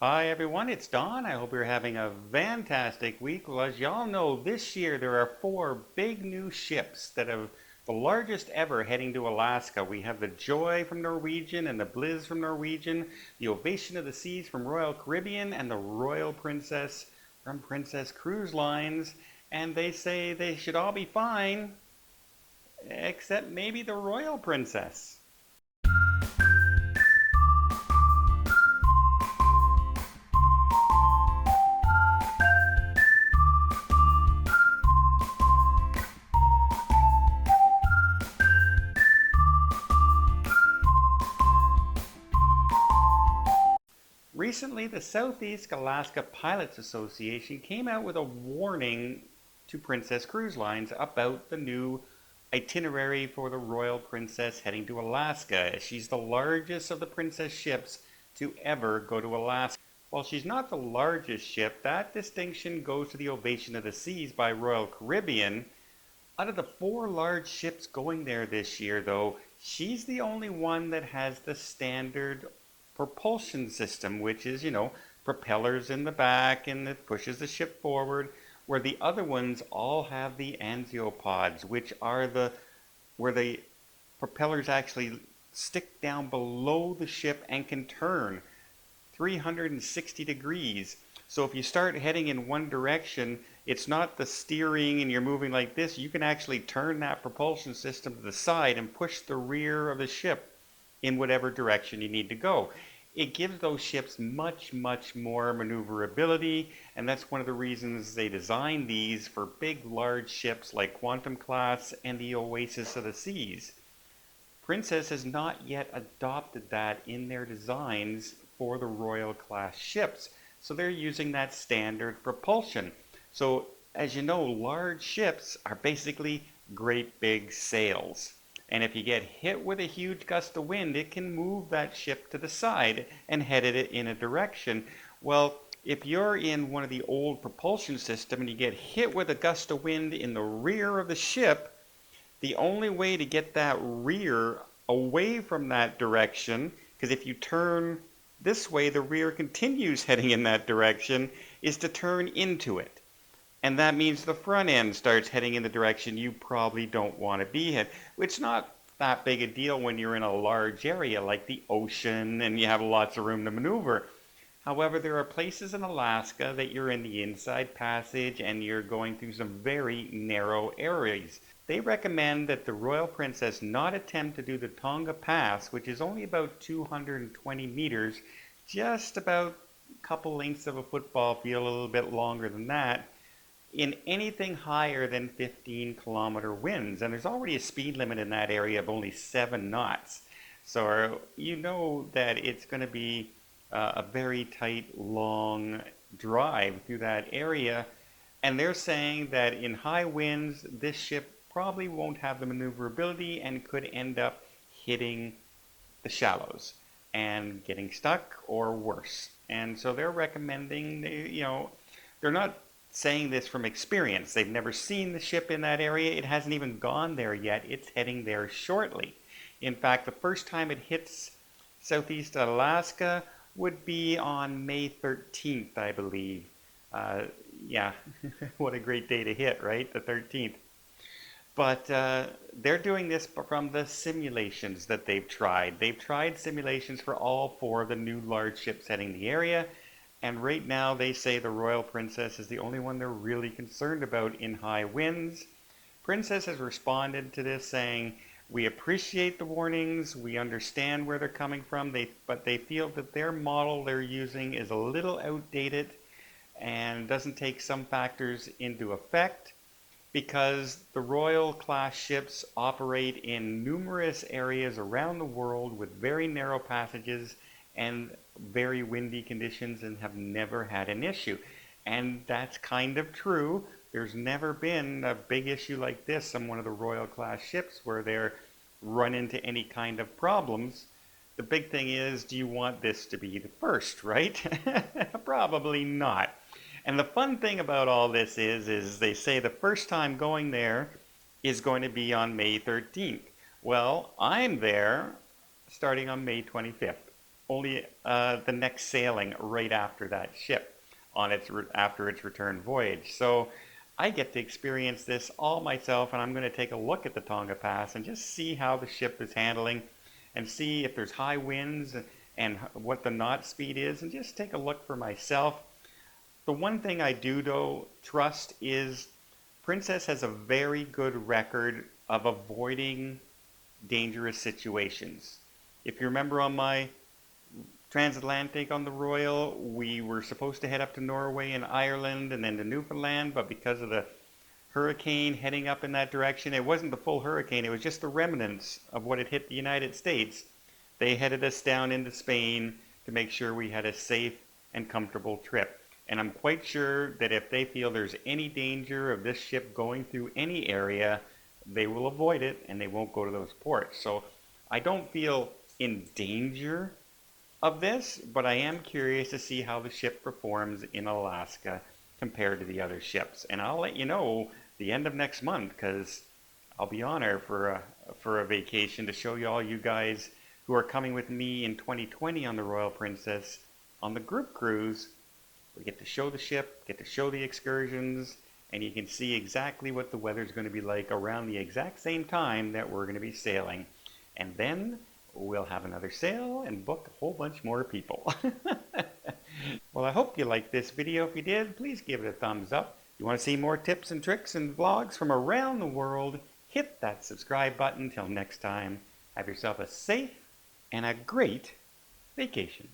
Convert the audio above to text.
Hi everyone, it's Don. I hope you're having a fantastic week. Well, as y'all know, this year there are four big new ships that have the largest ever heading to Alaska. We have the Joy from Norwegian and the Blizz from Norwegian, the Ovation of the Seas from Royal Caribbean, and the Royal Princess from Princess Cruise Lines. And they say they should all be fine, except maybe the Royal Princess. Recently, the Southeast Alaska Pilots Association came out with a warning to Princess Cruise Lines about the new itinerary for the Royal Princess heading to Alaska. She's the largest of the Princess ships to ever go to Alaska. While she's not the largest ship, that distinction goes to the Ovation of the Seas by Royal Caribbean. Out of the four large ships going there this year, though, she's the only one that has the standard propulsion system, which is, propellers in the back and it pushes the ship forward, where the other ones all have the anziopods, which are where the propellers actually stick down below the ship and can turn 360 degrees. So if you start heading in one direction, it's not the steering and you're moving like this. You can actually turn that propulsion system to the side and push the rear of the ship in whatever direction you need to go. It gives those ships much, much more maneuverability, and that's one of the reasons they designed these for big, large ships like Quantum Class and the Oasis of the Seas. Princess has not yet adopted that in their designs for the Royal Class ships. So they're using that standard propulsion. So as you know, large ships are basically great big sails. And if you get hit with a huge gust of wind, it can move that ship to the side and head it in a direction. Well, if you're in one of the old propulsion systems and you get hit with a gust of wind in the rear of the ship, the only way to get that rear away from that direction, because if you turn this way, the rear continues heading in that direction, is to turn into it. And that means the front end starts heading in the direction you probably don't want to be in. It's not that big a deal when you're in a large area like the ocean and you have lots of room to maneuver. However, there are places in Alaska that you're in the inside passage and you're going through some very narrow areas. They recommend that the Royal Princess not attempt to do the Tonga Pass, which is only about 220 meters, just about a couple lengths of a football field, a little bit longer than that, in anything higher than 15-kilometer winds. And there's already a speed limit in that area of only 7 knots. So you know that it's going to be a very tight, long drive through that area. And they're saying that in high winds, this ship probably won't have the maneuverability and could end up hitting the shallows and getting stuck or worse. And so they're recommending, they're not saying this from experience. They've never seen the ship in that area. It hasn't even gone there yet. It's heading there shortly. In fact, the first time it hits southeast Alaska would be on May 13th, I believe. Yeah, what a great day to hit, right? The 13th. But they're doing this from the simulations that they've tried. They've tried simulations for all four of the new large ships heading the area. And right now they say the Royal Princess is the only one they're really concerned about in high winds. Princess has responded to this saying, we appreciate the warnings, we understand where they're coming from, but they feel that their model they're using is a little outdated and doesn't take some factors into effect, because the Royal class ships operate in numerous areas around the world with very narrow passages and very windy conditions and have never had an issue. And that's kind of true. There's never been a big issue like this on one of the Royal class ships where they're run into any kind of problems. The big thing is, do you want this to be the first, right? Probably not. And the fun thing about all this is they say the first time going there is going to be on May 13th. Well, I'm there starting on May 25th. only the next sailing right after that ship on after its return voyage. So I get to experience this all myself, and I'm going to take a look at the Tonga Pass and just see how the ship is handling and see if there's high winds and what the knot speed is, and just take a look for myself. The one thing I do, though, trust is Princess has a very good record of avoiding dangerous situations. If you remember on my transatlantic on the Royal, we were supposed to head up to Norway and Ireland and then to Newfoundland, but because of the hurricane heading up in that direction, it wasn't the full hurricane, it was just the remnants of what had hit the United States. They headed us down into Spain to make sure we had a safe and comfortable trip. And I'm quite sure that if they feel there's any danger of this ship going through any area, they will avoid it and they won't go to those ports. So I don't feel in danger of this, but I am curious to see how the ship performs in Alaska compared to the other ships. And I'll let you know the end of next month, because I'll be on her for a vacation to show you all you guys who are coming with me in 2020 on the Royal Princess on the group cruise. We get to show the ship, get to show the excursions, and you can see exactly what the weather's going to be like around the exact same time that we're going to be sailing. And then we'll have another sail and book a whole bunch more people. Well, I hope you liked this video. If you did, please give it a thumbs up. If you want to see more tips and tricks and vlogs from around the world, hit that subscribe button. Till next time, have yourself a safe and a great vacation.